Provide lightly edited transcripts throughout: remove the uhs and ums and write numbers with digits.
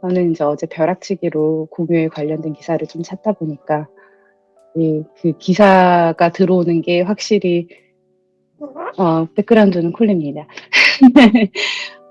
저는 이제 어제 벼락치기로 공유에 관련된 기사를 좀 찾다 보니까 그 기사가 들어오는 게 확실히 백그라운드는 콜립니다.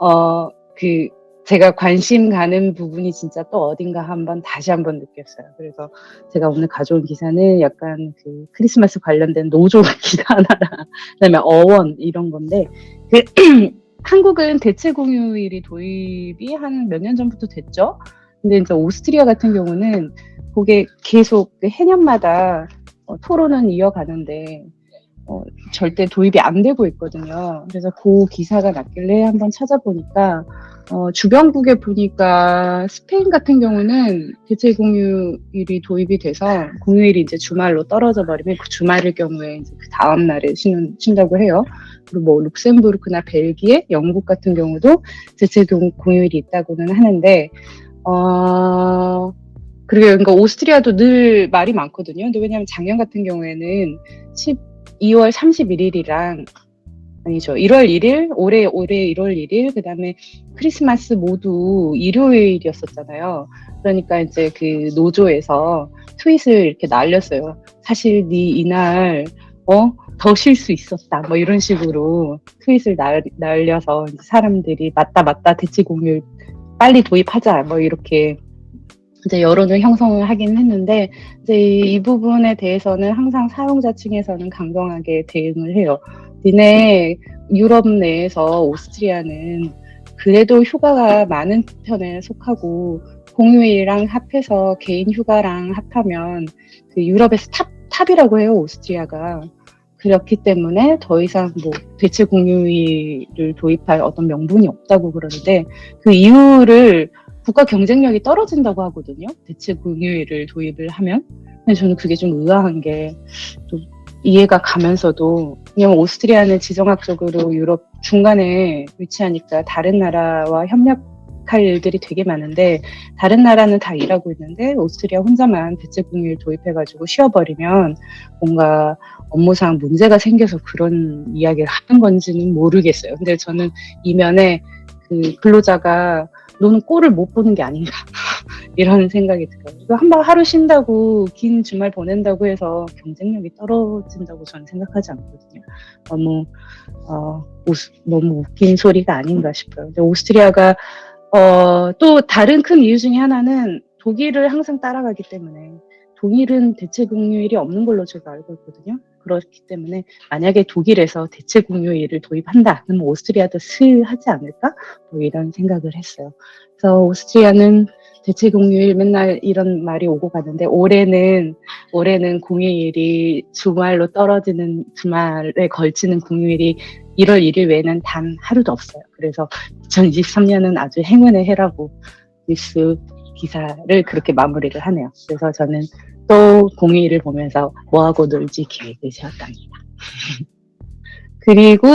어, 그 제가 관심 가는 부분이 진짜 또 어딘가 다시 한번 느꼈어요. 그래서 제가 오늘 가져온 기사는 약간 그 크리스마스 관련된 노조 기사 하나랑 그다음에 어원 이런 건데 그 한국은 대체 공휴일이 도입이 한 몇 년 전부터 됐죠. 근데 이제 오스트리아 같은 경우는 그게 계속 해년마다 토론은 이어가는데 절대 도입이 안 되고 있거든요. 그래서 그 기사가 났길래 한번 찾아보니까 주변국에 보니까 스페인 같은 경우는 대체 공휴일이 도입이 돼서 공휴일이 이제 주말로 떨어져 버리면 그 주말일 경우에 이제 그 다음 날에 쉰다고 해요. 그리고 뭐 룩셈부르크나 벨기에, 영국 같은 경우도 대체 공휴일이 있다고는 하는데 그러니까 오스트리아도 늘 말이 많거든요. 근데 왜냐하면 작년 같은 경우에는 2월 31일이랑 아니죠. 1월 1일, 올해 1월 1일, 그 다음에 크리스마스 모두 일요일이었었잖아요. 그러니까 이제 그 노조에서 트윗을 이렇게 날렸어요. 사실 이날, 더 쉴 수 있었다. 뭐 이런 식으로 트윗을 날려서 사람들이 맞다, 대체 공휴일 빨리 도입하자. 뭐 이렇게 이제 여론을 형성을 하긴 했는데, 이제 이 부분에 대해서는 항상 사용자층에서는 강경하게 대응을 해요. 니네 유럽 내에서 오스트리아는 그래도 휴가가 많은 편에 속하고 공휴일이랑 합해서 개인 휴가랑 합하면 그 유럽에서 탑이라고 해요, 오스트리아가. 그렇기 때문에 더 이상 뭐 대체 공휴일을 도입할 어떤 명분이 없다고 그러는데 그 이유를 국가 경쟁력이 떨어진다고 하거든요. 대체 공휴일을 도입을 하면. 근데 저는 그게 좀 의아한 게 또 이해가 가면서도 왜냐면 오스트리아는 지정학적으로 유럽 중간에 위치하니까 다른 나라와 협력할 일들이 되게 많은데 다른 나라는 다 일하고 있는데 오스트리아 혼자만 대체 공휴일 도입해가지고 쉬어버리면 뭔가 업무상 문제가 생겨서 그런 이야기를 하는 건지는 모르겠어요. 근데 저는 이면에 그 근로자가 너는 꼴을 못 보는 게 아닌가 이런 생각이 들어요. 이거 한번 하루 쉰다고 긴 주말 보낸다고 해서 경쟁력이 떨어진다고 저는 생각하지 않거든요. 너무 웃긴 소리가 아닌가 싶어요. 근데 오스트리아가 또 다른 큰 이유 중에 하나는 독일을 항상 따라가기 때문에 독일은 대체 공휴일이 없는 걸로 제가 알고 있거든요. 그렇기 때문에 만약에 독일에서 대체 공휴일을 도입한다 그러면 오스트리아도 하지 않을까? 뭐 이런 생각을 했어요. 그래서 오스트리아는 대체 공휴일 맨날 이런 말이 오고 가는데 올해는 공휴일이 주말로 떨어지는 주말에 걸치는 공휴일이 1월 1일 외에는 단 하루도 없어요. 그래서 2023년은 아주 행운의 해라고 뉴스 기사를 그렇게 마무리를 하네요. 그래서 저는 또 공휴일을 보면서 뭐하고 놀지 계획을 세웠답니다. 그리고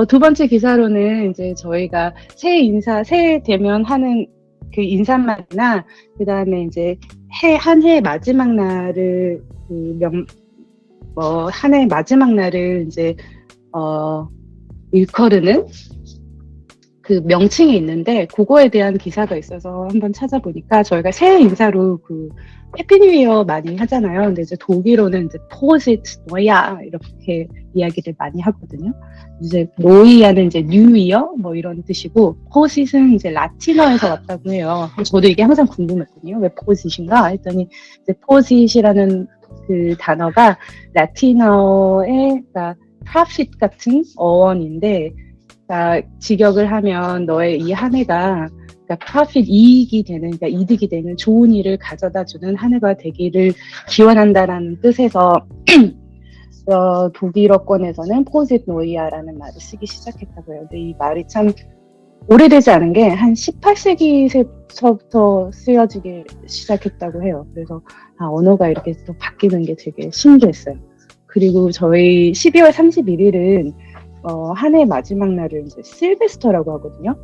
두 번째 기사로는 이제 저희가 새해 되면 하는 그 인사말이나 그 다음에 이제 한 해 마지막 날을 한 해 마지막 날을 이제 일컬으는 그 명칭이 있는데 그거에 대한 기사가 있어서 한번 찾아보니까 저희가 새해 인사로 그 해피 뉴 이어 많이 하잖아요. 근데 이제 독일어는 이제 포짓 노야 이렇게 이야기를 많이 하거든요. 이제 노이아는 이제 뉴 이어 뭐 이런 뜻이고 포짓은 이제 라틴어에서 왔다고 해요. 저도 이게 항상 궁금했거든요. 왜 포짓인가 했더니 이제 포짓이라는 그 단어가 라틴어의 그러니까 profit 같은 어원인데 그러니까 직역을 하면 너의 이 한 해가 그러니까 profit 이익이 되는 그러니까 이득이 되는 좋은 일을 가져다 주는 한 해가 되기를 기원한다라는 뜻에서 독일어권에서는 포짓 노이아라는 말을 쓰기 시작했다고 해요. 근데 이 말이 참 오래되지 않은 게 한 18세기서부터 쓰여지기 시작했다고 해요. 그래서 언어가 이렇게 또 바뀌는 게 되게 신기했어요. 그리고 저희 12월 31일은 한 해 마지막 날을 이제 실베스터라고 하거든요.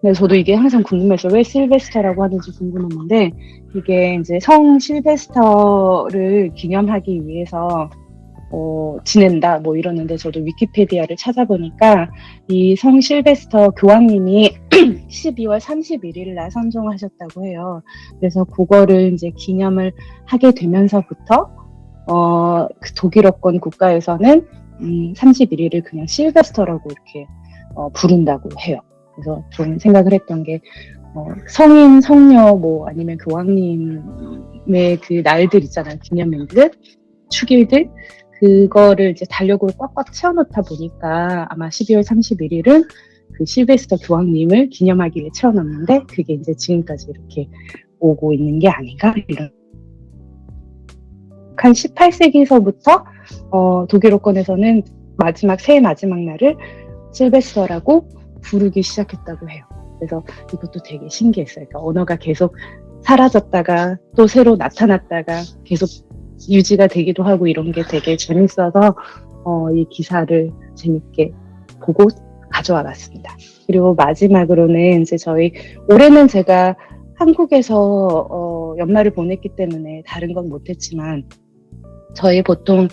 근데 저도 이게 항상 궁금해서 왜 실베스터라고 하는지 궁금했는데 이게 이제 성 실베스터를 기념하기 위해서 지낸다 뭐 이러는데 저도 위키페디아를 찾아보니까 이 성 실베스터 교황님이 12월 31일 날 선종하셨다고 해요. 그래서 그거를 이제 기념을 하게 되면서부터 그 독일어권 국가에서는 31일을 그냥 실베스터라고 이렇게 부른다고 해요. 그래서 좀 생각을 했던 게 성인, 성녀 뭐 아니면 교황님의 그 날들 있잖아요. 기념일들, 축일들 그거를 이제 달력으로 꽉꽉 채워놓다 보니까 아마 12월 31일은 그 실베스터 교황님을 기념하기 위해 채워놨는데 그게 이제 지금까지 이렇게 오고 있는 게 아닌가 이런. 한 18세기서부터 독일어권에서는 새해 마지막 날을 실베스터라고 부르기 시작했다고 해요. 그래서 이것도 되게 신기했어요. 그러니까 언어가 계속 사라졌다가 또 새로 나타났다가 계속 유지가 되기도 하고 이런 게 되게 재밌어서 이 기사를 재밌게 보고 가져와 봤습니다. 그리고 마지막으로는 이제 올해는 제가 한국에서 연말을 보냈기 때문에 다른 건 못했지만 저희 보통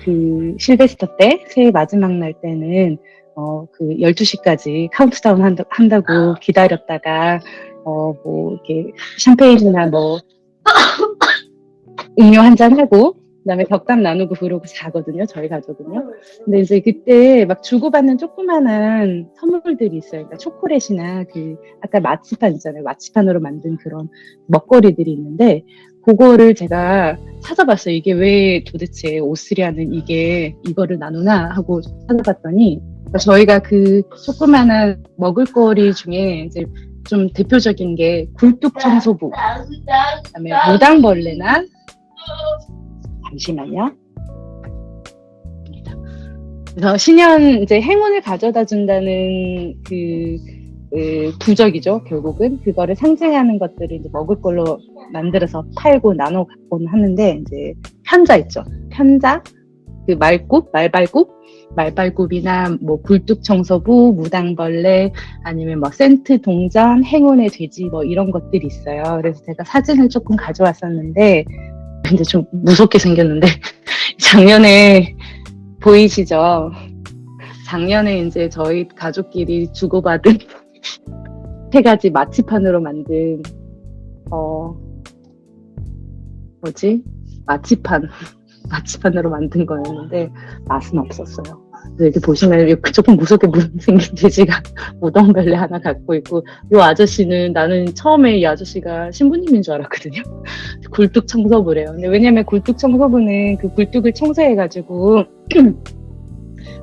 그 실베스터 때 새해 마지막 날 때는 그 12시까지 카운트다운 한다고 기다렸다가 뭐 이렇게 샴페인이나 뭐 음료 한잔 하고 그다음에 덕담 나누고 그러고 자거든요. 저희 가족은요. 근데 이제 그때 막 주고받는 조그만한 선물들이 있어요. 그러니까 초콜릿이나 그 아까 마치판 있잖아요. 마치판으로 만든 그런 먹거리들이 있는데 그거를 제가 찾아봤어요. 이게 왜 도대체 오스트리아는 이거를 나누나 하고 찾아봤더니 저희가 그 조그만한 먹을거리 중에 이제 좀 대표적인 게 굴뚝 청소부, 그다음에 무당벌레나 잠시만요. 그래서 신년 이제 행운을 가져다 준다는 그 부적이죠. 결국은 그거를 상징하는 것들을 이제 먹을 걸로 만들어서 팔고 나눠 갖곤 하는데 이제 편자 있죠. 편자, 그 말발굽이나 뭐 굴뚝 청소부, 무당벌레 아니면 뭐 센트 동전, 행운의 돼지 뭐 이런 것들이 있어요. 그래서 제가 사진을 조금 가져왔었는데 근데 좀 무섭게 생겼는데 작년에 보이시죠? 작년에 이제 저희 가족끼리 주고받은 세 가지 마치판으로 만든 마치판으로 만든 거였는데 맛은 없었어요. 이렇게 보시면 조금 무섭게 생긴 돼지가 무덤벌레 하나 갖고 있고 이 아저씨는 나는 처음에 이 아저씨가 신부님인 줄 알았거든요. 굴뚝 청소부래요. 근데 왜냐면 굴뚝 청소부는 그 굴뚝을 청소해가지고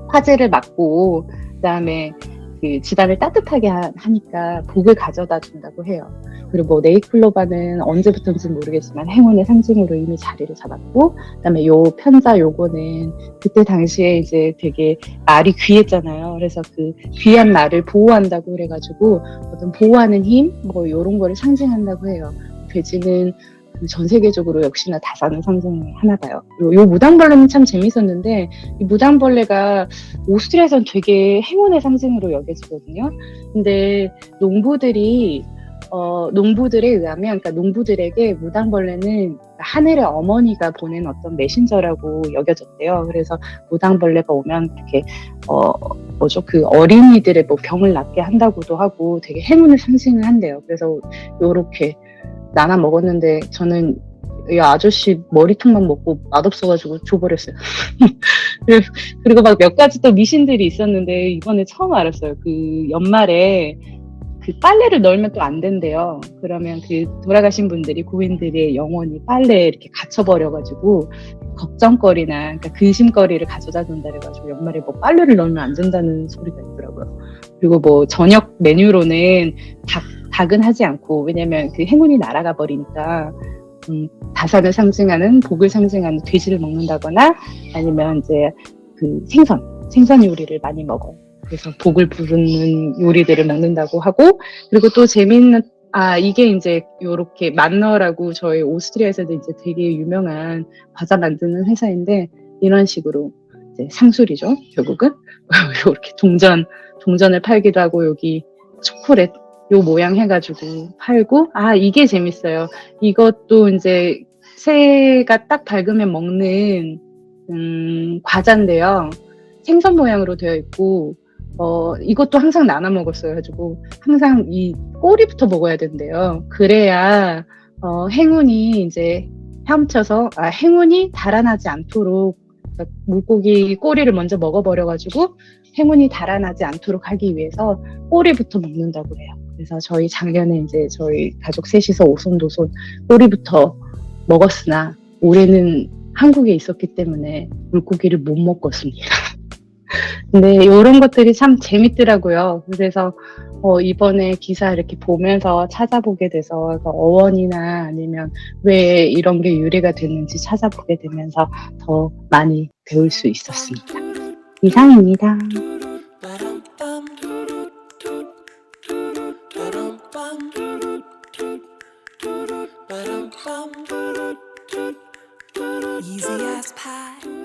화재를 막고 그다음에 그 집안을 따뜻하게 하니까 복을 가져다 준다고 해요. 그리고 뭐 네이클로바는 언제부터인지 모르겠지만 행운의 상징으로 이미 자리를 잡았고, 그다음에 요 편자 요거는 그때 당시에 이제 되게 말이 귀했잖아요. 그래서 그 귀한 말을 보호한다고 그래가지고 어떤 보호하는 힘, 뭐 요런 거를 상징한다고 해요. 돼지는 전 세계적으로 역시나 다산의 상징이 하나 봐요. 요 무당벌레는 참 재밌었는데 이 무당벌레가 오스트리아에서는 되게 행운의 상징으로 여겨지거든요. 근데 농부들에 의하면, 그러니까 농부들에게 무당벌레는 하늘의 어머니가 보낸 어떤 메신저라고 여겨졌대요. 그래서 무당벌레가 오면 이렇게 그 어린이들의 뭐 병을 낫게 한다고도 하고 되게 행운을 상징을 한대요. 그래서 요렇게 나눠 먹었는데 저는 이 아저씨 머리통만 먹고 맛없어가지고 줘버렸어요. 그리고 막 몇 가지 또 미신들이 있었는데 이번에 처음 알았어요. 그 연말에 그 빨래를 널면 또 안 된대요. 그러면 그 돌아가신 분들이 고인들의 영혼이 빨래에 이렇게 갇혀버려가지고 걱정거리나 그러니까 근심거리를 가져다 준다 그래가지고 연말에 뭐 빨래를 널면 안 된다는 소리가 있더라고요. 그리고 뭐 저녁 메뉴로는 닭은 하지 않고, 왜냐면 그 행운이 날아가 버리니까 다산을 상징하는, 복을 상징하는 돼지를 먹는다거나 아니면 이제 그 생선 요리를 많이 먹어요. 그래서 복을 부르는 요리들을 먹는다고 하고, 그리고 또 재밌는 이게 이제 요렇게 만너라고 저희 오스트리아에서도 이제 되게 유명한 과자 만드는 회사인데 이런 식으로 이제 상술이죠. 결국은 이렇게 동전을 팔기도 하고 여기 초콜릿 요 모양 해가지고 팔고, 이게 재밌어요. 이것도 이제 새해가 딱 밝으면 먹는 과자인데요. 생선 모양으로 되어 있고 이것도 항상 나눠 먹었어요. 가지고 항상 이 꼬리부터 먹어야 된대요. 그래야 행운이 이제 헤엄쳐서 행운이 달아나지 않도록 그러니까 물고기 꼬리를 먼저 먹어버려 가지고 행운이 달아나지 않도록 하기 위해서 꼬리부터 먹는다고 해요. 그래서 저희 작년에 이제 저희 가족 셋이서 오손도손 꼬리부터 먹었으나 올해는 한국에 있었기 때문에 물고기를 못 먹었습니다. 근데 이런 것들이 참 재밌더라고요. 그래서 이번에 기사 이렇게 보면서 찾아보게 돼서 그러니까 어원이나 아니면 왜 이런 게 유래가 됐는지 찾아보게 되면서 더 많이 배울 수 있었습니다. 이상입니다. Easy as pie.